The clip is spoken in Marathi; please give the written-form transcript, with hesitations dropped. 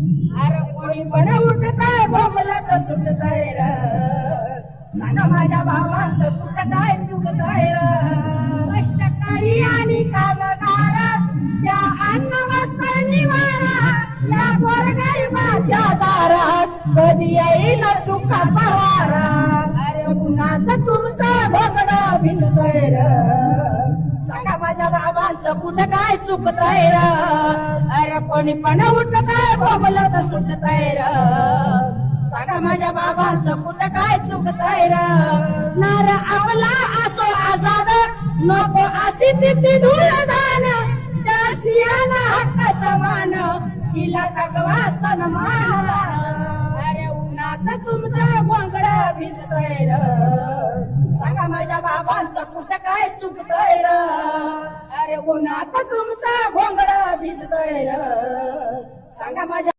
अरे कोणी पण उठताय बोंबलत सुटतय र सांगा माझ्या बाबांचं कुठं काय सुटतय र कष्टकरी आणि कामगार त्या अन्न वस्त्र निवारा या गोरगरिबाच्या दारात कधी येईल सुखाचा वारा अरे उन्हात तुमचं भोगडं भिजतय र सांगा माझ्या बाबांचं कुठं काय चुकतय र अरे कोणी पण उठतय बोंबलत सुटतय र सांगा माझ्या बाबांचं कुठं काय चुकतय र नार आपला असो आजाद नको अशी तिची धूळदान त्या स्त्रियाला हक्क समान तिला सगवा सन्मान अरे उन्हात तुमचं गोंगड भिजतय र सांगा माझ्या बाबांचं कुठं काय चुकतय र अरे उन्हात तुमचं गोंगड भिजतय र सांगा माझ्या